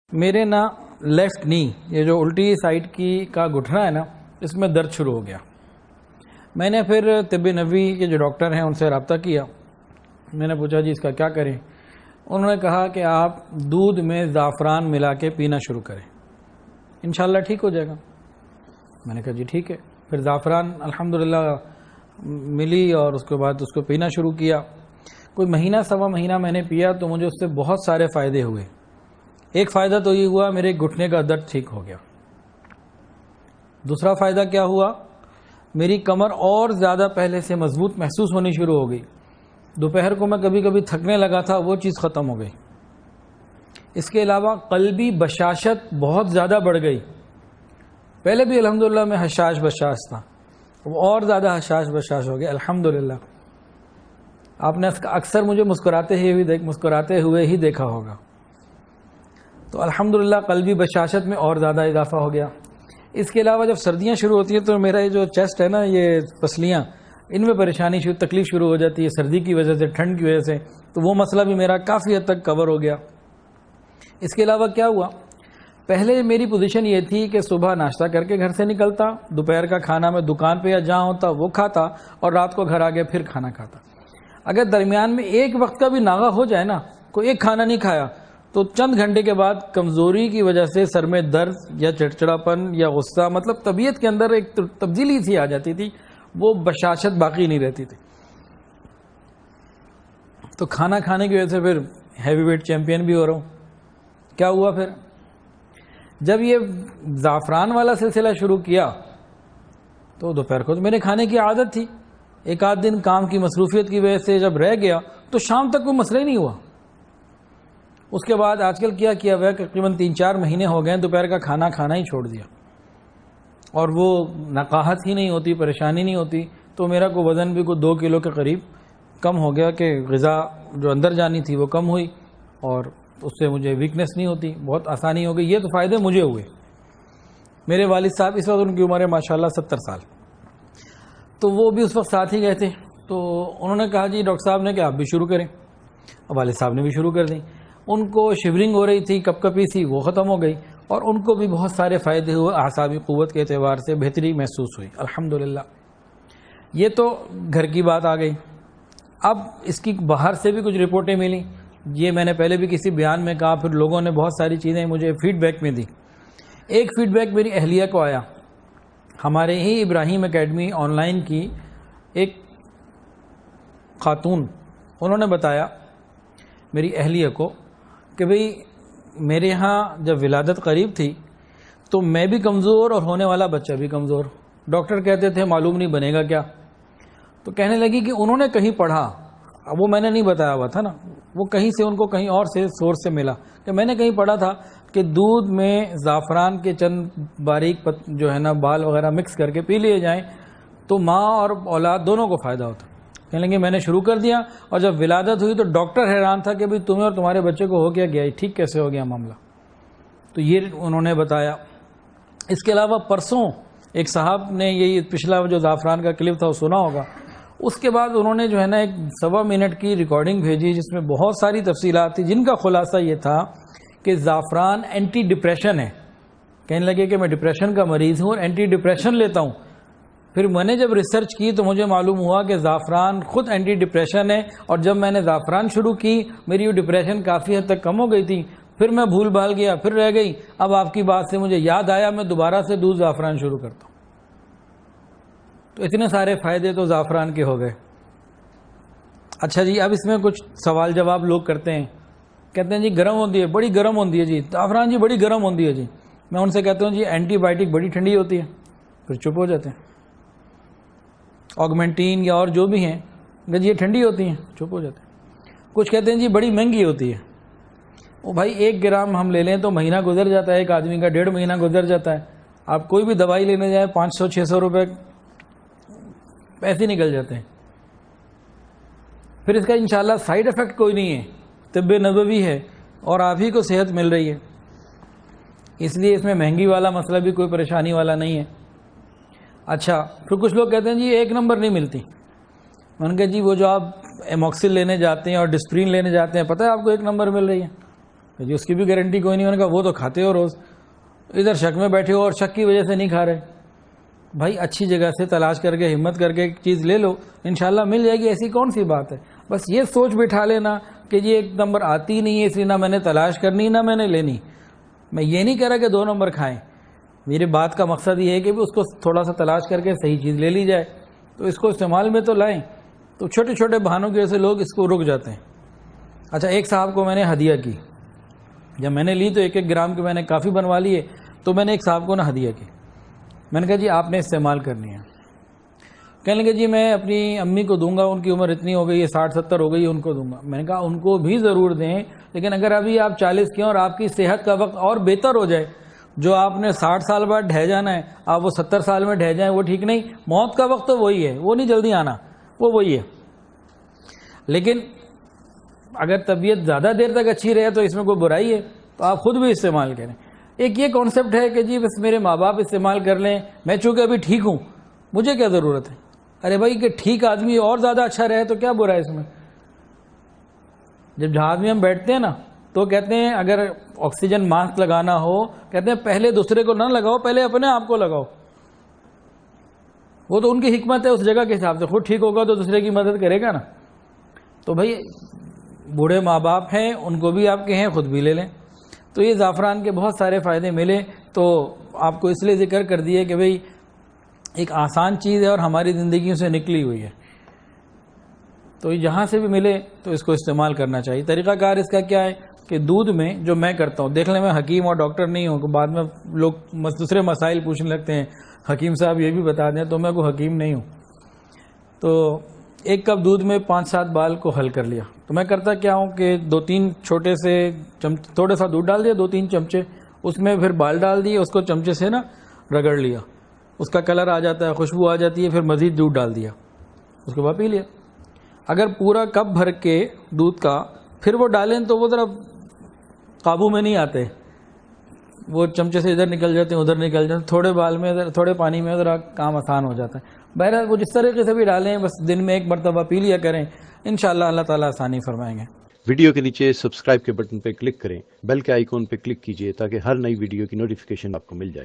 میرے نا لیفٹ نی یہ جو الٹی سائڈ کی کا گھٹنا ہے نا اس میں درد شروع ہو گیا. میں نے پھر طب نبوی کے جو ڈاکٹر ہیں ان سے رابطہ کیا. میں نے پوچھا جی اس کا کیا کریں. انہوں نے کہا کہ آپ دودھ میں زعفران ملا کے پینا شروع کریں, انشاءاللہ ٹھیک ہو جائے گا. میں نے کہا جی ٹھیک ہے. پھر زعفران الحمدللہ ملی اور اس کے بعد اس کو پینا شروع کیا. کوئی مہینہ سوا مہینہ میں نے پیا تو مجھے اس سے بہت سارے فائدے ہوئے. ایک فائدہ تو یہ ہوا میرے گھٹنے کا درد ٹھیک ہو گیا. دوسرا فائدہ کیا ہوا, میری کمر اور زیادہ پہلے سے مضبوط محسوس ہونی شروع ہو گئی. دوپہر کو میں کبھی کبھی تھکنے لگا تھا, وہ چیز ختم ہو گئی. اس کے علاوہ قلبی بشاشت بہت زیادہ بڑھ گئی. پہلے بھی الحمدللہ میں حشاش بشاش تھا, وہ اور زیادہ حشاش بشاش ہو گیا الحمدللہ. آپ نے اکثر مجھے مسکراتے ہوئے ہی دیکھا ہوگا. تو الحمدللہ قلبی بشاشت میں اور زیادہ اضافہ ہو گیا. اس کے علاوہ جب سردیاں شروع ہوتی ہیں تو میرا یہ جو چیسٹ ہے نا, یہ پسلیاں, ان میں پریشانی تکلیف شروع ہو جاتی ہے سردی کی وجہ سے, ٹھنڈ کی وجہ سے. تو وہ مسئلہ بھی میرا کافی حد تک کور ہو گیا. اس کے علاوہ کیا ہوا, پہلے میری پوزیشن یہ تھی کہ صبح ناشتہ کر کے گھر سے نکلتا, دوپہر کا کھانا میں دکان پہ یا جہاں ہوتا وہ کھاتا, اور رات کو گھر آ کے پھر کھانا کھاتا. اگر درمیان میں ایک وقت کا بھی ناغہ ہو جائے نا, کوئی ایک کھانا نہیں کھایا, تو چند گھنٹے کے بعد کمزوری کی وجہ سے سر میں درد یا چڑچڑاپن یا غصہ, مطلب طبیعت کے اندر ایک تبدیلی سی آ جاتی تھی, وہ بشاشت باقی نہیں رہتی تھی. تو کھانا کھانے کی وجہ سے پھر ہیوی ویٹ چیمپئن بھی ہو رہا ہوں. کیا ہوا پھر, جب یہ زعفران والا سلسلہ شروع کیا تو دوپہر کو تو میرے کھانے کی عادت تھی. ایک آدھ دن کام کی مصروفیت کی وجہ سے جب رہ گیا تو شام تک کوئی مسئلہ ہی نہیں ہوا. اس کے بعد آج کل کیا ہوا ہے, تقریباً 3-4 مہینے ہو گئے دوپہر کا کھانا کھانا ہی چھوڑ دیا, اور وہ نقاہت ہی نہیں ہوتی, پریشانی نہیں ہوتی. تو میرا کو وزن بھی کوئی 2 کلو کے قریب کم ہو گیا, کہ غذا جو اندر جانی تھی وہ کم ہوئی, اور اس سے مجھے ویکنس نہیں ہوتی, بہت آسانی ہو گئی. یہ تو فائدے مجھے ہوئے. میرے والد صاحب اس وقت ان کی عمر ہے ماشاءاللہ 70 سال, تو وہ بھی اس وقت ساتھ ہی گئے تھے. تو انہوں نے کہا جی ڈاکٹر صاحب نے کہ آپ بھی شروع کریں. والد صاحب نے بھی شروع کر دی. ان کو شیورنگ ہو رہی تھی, کپ کپی سی, وہ ختم ہو گئی, اور ان کو بھی بہت سارے فائدے ہوئے. اعصابی قوت کے اعتبار سے بہتری محسوس ہوئی الحمدللہ. یہ تو گھر کی بات آ گئی. اب اس کی باہر سے بھی کچھ رپورٹیں ملیں. یہ میں نے پہلے بھی کسی بیان میں کہا, پھر لوگوں نے بہت ساری چیزیں مجھے فیڈ بیک میں دی. ایک فیڈ بیک میری اہلیہ کو آیا. ہمارے ہی ابراہیم اکیڈمی آن لائن کی ایک خاتون, انہوں نے بتایا میری اہلیہ کو کہ بھئی میرے ہاں جب ولادت قریب تھی تو میں بھی کمزور اور ہونے والا بچہ بھی کمزور. ڈاکٹر کہتے تھے معلوم نہیں بنے گا کیا. تو کہنے لگی کہ انہوں نے کہیں پڑھا, وہ میں نے نہیں بتایا ہوا تھا نا, وہ کہیں سے ان کو کہیں اور سے سورس سے ملا, کہ میں نے کہیں پڑھا تھا کہ دودھ میں زعفران کے چند باریک جو ہے نا بال وغیرہ مکس کر کے پی لیے جائیں تو ماں اور اولاد دونوں کو فائدہ ہوتا. کہنے لگے میں نے شروع کر دیا, اور جب ولادت ہوئی تو ڈاکٹر حیران تھا کہ بھئی تمہیں اور تمہارے بچے کو ہو کیا گیا, ٹھیک کیسے ہو گیا معاملہ. تو یہ انہوں نے بتایا. اس کے علاوہ پرسوں ایک صاحب نے یہ پچھلا جو زعفران کا کلپ تھا وہ سنا ہوگا. اس کے بعد انہوں نے جو ہے نا ایک 1.25 منٹ کی ریکارڈنگ بھیجی جس میں بہت ساری تفصیلات تھی, جن کا خلاصہ یہ تھا کہ زعفران اینٹی ڈپریشن ہے. کہنے لگے کہ میں ڈپریشن کا مریض ہوں اور اینٹی ڈپریشن لیتا ہوں. پھر میں نے جب ریسرچ کی تو مجھے معلوم ہوا کہ زعفران خود اینٹی ڈپریشن ہے, اور جب میں نے زعفران شروع کی میری وہ ڈپریشن کافی حد تک کم ہو گئی تھی. پھر میں بھول بھال گیا, پھر رہ گئی. اب آپ کی بات سے مجھے یاد آیا, میں دوبارہ سے دودھ زعفران شروع کرتا ہوں. تو اتنے سارے فائدے تو زعفران کے ہو گئے. اچھا جی, اب اس میں کچھ سوال جواب لوگ کرتے ہیں, کہتے ہیں جی گرم ہوتی ہے, بڑی گرم ہوتی ہے جی زعفران, جی بڑی گرم ہوتی ہے جی. میں ان سے کہتا ہوں جی اینٹی بائیوٹک بڑی ٹھنڈی ہوتی ہے. پھر چپ ہو جاتے ہیں. آگمنٹین یا اور جو بھی ہیں کہ جی یہ ٹھنڈی ہوتی ہیں, چپ ہو جاتے ہیں. کچھ کہتے ہیں جی بڑی مہنگی ہوتی ہے. وہ بھائی 1 گرام ہم لے لیں تو مہینہ گزر جاتا ہے, ایک آدمی کا 1.5 مہینہ گزر جاتا ہے. آپ کوئی بھی دوائی لینے جائیں 500-600 روپے ایسے نکل جاتے ہیں. پھر اس کا انشاءاللہ سائیڈ ایفیکٹ کوئی نہیں ہے, طب نبوی ہے اور آپ ہی کو صحت مل رہی ہے, اس لیے اس میں مہنگی والا مسئلہ بھی کوئی پریشانی والا نہیں ہے. اچھا, پھر کچھ لوگ کہتے ہیں جی 1 نمبر نہیں ملتی. میں نے کہا جی وہ جو آپ ایموکسل لینے جاتے ہیں اور ڈسپرین لینے جاتے ہیں, پتہ ہے آپ کو 1 نمبر مل رہی ہے. جی اس کی بھی گارنٹی کوئی نہیں. انہوں نے کہا وہ تو کھاتے ہو روز, ادھر شک میں بیٹھے ہو اور شک کی وجہ سے نہیں کھا رہے. بھائی اچھی جگہ سے تلاش کر کے ہمت کر کے ایک چیز لے لو, انشاءاللہ مل جائے گی. ایسی کون سی بات ہے؟ بس یہ سوچ بٹھا لینا کہ یہ 1 نمبر آتی نہیں ہے اس لیے نہ میں نے تلاش کرنی نہ میں نے لینی. میں یہ نہیں کہہ رہا کہ 2 نمبر کھائیں, میری بات کا مقصد یہ ہے کہ اس کو تھوڑا سا تلاش کر کے صحیح چیز لے لی جائے, تو اس کو استعمال میں تو لائیں. تو چھوٹے چھوٹے بہانوں کی وجہ سے لوگ اس کو رک جاتے ہیں. اچھا, ایک صاحب کو میں نے ہدیہ کی, جب میں نے لی تو 1-1 گرام کے میں نے کافی بنوا لیے. تو میں نے ایک صاحب کو ہدیہ کی. میں نے کہا جی آپ نے استعمال کرنی ہے. کہنے لگے جی میں اپنی امی کو دوں گا, ان کی عمر اتنی ہو گئی ہے 60-70 ہو گئی ہے, ان کو دوں گا. میں نے کہا ان کو بھی ضرور دیں, لیکن اگر ابھی آپ 40 کے اور آپ کی صحت کا وقت اور بہتر ہو جائے, جو آپ نے 60 سال بعد ڈھہ جانا ہے آپ وہ 70 سال میں ڈھہ جائیں, وہ ٹھیک نہیں. موت کا وقت تو وہی ہے, وہ نہیں جلدی آنا, وہ وہی ہے. لیکن اگر طبیعت زیادہ دیر تک اچھی رہے تو اس میں کوئی برائی ہے, تو آپ خود بھی استعمال کریں. ایک یہ کانسیپٹ ہے کہ جی بس میرے ماں باپ استعمال کر لیں, میں چونکہ ابھی ٹھیک ہوں مجھے کیا ضرورت ہے. ارے بھائی کہ ٹھیک آدمی اور زیادہ اچھا رہے تو کیا برا ہے اس میں. جب جہاز میں ہم بیٹھتے ہیں نا تو کہتے ہیں اگر آکسیجن ماسک لگانا ہو, کہتے ہیں پہلے دوسرے کو نہ لگاؤ, پہلے اپنے آپ کو لگاؤ. وہ تو ان کی حکمت ہے اس جگہ کے حساب سے, خود ٹھیک ہوگا تو دوسرے کی مدد کرے گا نا. تو بھائی بوڑھے ماں باپ ہیں, ان کو بھی آپ کہیں خود بھی لے لیں. تو یہ زعفران کے بہت سارے فائدے ملے, تو آپ کو اس لیے ذکر کر دیے کہ بھئی ایک آسان چیز ہے اور ہماری زندگیوں سے نکلی ہوئی ہے, تو جہاں سے بھی ملے تو اس کو استعمال کرنا چاہیے. طریقہ کار اس کا کیا ہے کہ دودھ میں جو میں کرتا ہوں, دیکھ لیں میں حکیم اور ڈاکٹر نہیں ہوں, بعد میں لوگ دوسرے مسائل پوچھنے لگتے ہیں حکیم صاحب یہ بھی بتا دیں, تو میں کوئی حکیم نہیں ہوں. تو 1 کپ دودھ میں 5-7 بال کو حل کر لیا. تو میں کرتا کیا ہوں کہ 2-3 چھوٹے سے تھوڑا سا دودھ ڈال دیا, 2-3 چمچے, اس میں پھر بال ڈال دیے, اس کو چمچے سے نا رگڑ لیا, اس کا کلر آ جاتا ہے, خوشبو آ جاتی ہے, پھر مزید دودھ ڈال دیا, اس کے بعد پی لیا. اگر پورا کپ بھر کے دودھ کا پھر وہ ڈالیں تو وہ ذرا قابو میں نہیں آتے, وہ چمچے سے ادھر نکل جاتے ہیں ادھر نکل جاتے ہیں, تھوڑے بال میں تھوڑے پانی میں ذرا کام آسان ہو جاتا ہے. بہرحال وہ جس طریقے سے بھی ڈالیں, بس دن میں 1 مرتبہ پی لیا کریں, انشاءاللہ اللہ تعالیٰ آسانی فرمائیں گے. ویڈیو کے نیچے سبسکرائب کے بٹن پہ کلک کریں, بیل کے آئیکن پہ کلک کیجئے تاکہ ہر نئی ویڈیو کی نوٹیفیکیشن آپ کو مل جائے.